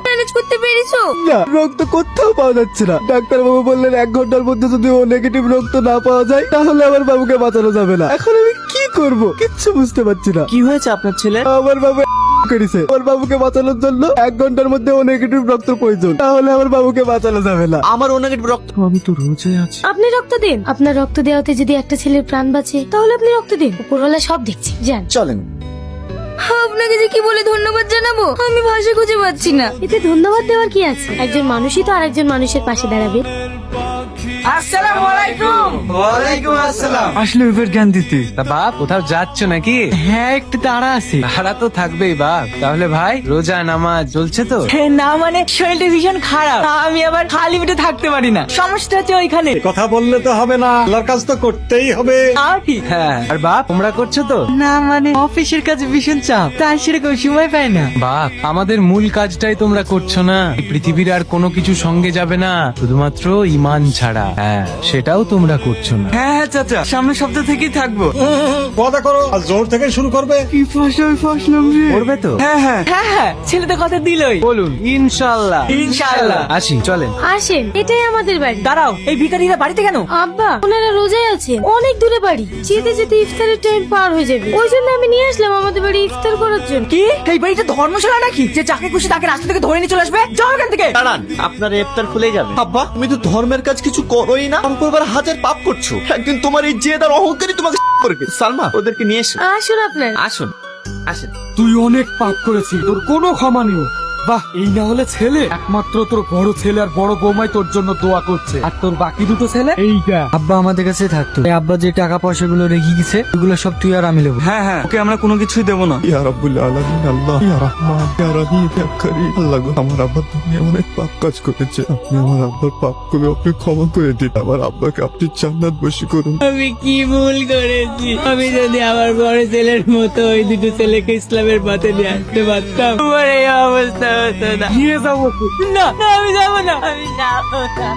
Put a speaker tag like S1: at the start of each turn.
S1: Manage করতে পেরেছো?
S2: না, রক্ত কোথাও পাওয়া যাচ্ছে না। ডাক্তার বাবু বললেন 1 ঘন্টার মধ্যে যদি ও নেগেটিভ রক্ত না পাওয়া যায় তাহলে আমার বাবুকে বাঁচানো যাবে না। এখন আমি কি করব কিচ্ছু বুঝতে পারছি না।
S3: কি হয়েছে আপনার ছেলে?
S2: আমার বাবু করেছে। আমার বাবুকে বাঁচানোর জন্য 1 ঘন্টার মধ্যে ও নেগেটিভ রক্ত প্রয়োজন, তাহলে আমার বাবুকে বাঁচানো যাবে না।
S3: আমার ও নেগেটিভ রক্ত। আমি তো রোজে আছি।
S1: আপনি রক্ত দিন। আপনার রক্ত দেওয়াতে যদি একটা ছেলের প্রাণ বাঁচে তাহলে আপনি রক্ত দিন। উপরওয়ালা সব দেখছি, যান।
S3: চলেন।
S1: আপনাকে যে কি বলে ধন্যবাদ জানাবো আমি ভাষা খুঁজে পাচ্ছি না। এতে ধন্যবাদ দেওয়ার কি আছে? একজন মানুষই তো আরেকজন মানুষের পাশে দাঁড়াবে।
S4: আসসালামু আলাইকুম।
S3: ওয়ালাইকুম আসসালাম।
S5: আসলে বিপের জ্ঞান দিতে।
S6: তা বাপ কোথাও যাচ্ছ নাকি?
S5: হ্যাঁ, একটু তাড়া আছে।
S6: তারা তো থাকবেই বাপ। তাহলে ভাই রোজা নামাজ চলছে তো?
S4: না মানে শরীরটা ভীষণ খারাপ, আমি আবার খালি পেটে থাকতে পারি না। সমস্যা হচ্ছে ওইখানে।
S5: কথা বললে তো হবে না, আল্লাহর কাজ তো করতেই হবে।
S4: কি?
S6: হ্যাঁ। আর বাপ তোমরা করছো তো?
S4: না মানে অফিসের কাছে ভীষণ চাপ, তাই সেরকম সময় পাই না।
S6: বাপ আমাদের মূল কাজটাই তোমরা করছো না। এই পৃথিবীর আর কোনো কিছু সঙ্গে যাবে না শুধুমাত্র ঈমান ছাড়া। হ্যাঁ, সেটাও তোমরা করছো না।
S4: হ্যাঁ চাচা, সামনের সপ্তাহ থেকেই থাকবো।
S5: কথা করো, আর জোর থেকে শুরু করবে।
S4: কি ফসলাম রে।
S6: করবে তো?
S4: হ্যাঁ হ্যাঁ হ্যাঁ হ্যাঁ, ছেলেটা কথা দিলই।
S6: বলুন ইনশাআল্লাহ।
S4: ইনশাআল্লাহ।
S6: আসি চলেন।
S1: আসেন, এটাই আমাদের বাড়ি।
S4: দাঁড়াও, এই ভিখারিরা বাড়িতে কেন?
S1: আব্বা ওনারা রোজায় আছেন, অনেক দূরে বাড়ি। যেতে যেতে ইফতারের টাইম পার হয়ে যাবে, ওই জন্য আমি নিয়ে আসলাম আমাদের বাড়ি ইফতার করার জন্য।
S4: কি এই বাড়িটা ধর্মশালা নাকি, যে যাকে খুশি তাকে রাস্তা থেকে ধরে নিয়ে চলে আসবে? যাও এখান থেকে।
S3: দাঁড়ান, আপনার ইফতার খুলে যাবে। আব্বা তুমি তো ধর্মের কাজ কিছু করোই না, তারপর আবার হাজার পাপ করছো। একদিন তোমার এই জেদ আর অহংকারই তোমাকে করবে। সালমা, ওদেরকে নিয়ে এসো।
S1: আসুন আপনার।
S3: আসুন আসেন।
S5: তুই অনেক পাপ করেছিস, তোর কোনো ক্ষমা নেই। বাহ, এই না হলে ছেলে। একমাত্র তোর বড় ছেলে আর বড় বৌমাই তোর জন্য দোয়া করছে, আর তোর বাকি দুটো ছেলে এইটা।
S7: আব্বা আমাদের কাছে থাকতো, এই আব্বা যে টাকা পয়সা গুলো রেখে গেছে ওগুলো সব তুই আর আমি নেবো।
S4: হ্যাঁ হ্যাঁ, ওকে আমরা কোনো কিছুই দেবো না।
S2: ইয়া রাব্বুল আলামিন, আল্লাহ ইয়া রহমান ইয়া রহিম ইয়া করিম। আল্লাহ গো, আমার আব্বা তুমি অনেক পাপ কাজ করেছে, আপনি আমার আব্বার পাপগুলো আপনি ক্ষমা করে দিন। আমার আব্বাকে আপনি জান্নাত বসি করুন।
S4: আমি কি ভুল করেছি? আমি যদি আমার বড় ছেলের মতো ওই দুটো ছেলেকে ইসলামের পথে নিয়ে আসতে পারতাম, আমার এই অবস্থা হতো না।
S5: নিয়ে যাবো।
S4: না না, আমি যাবো না, আমি যাবো না।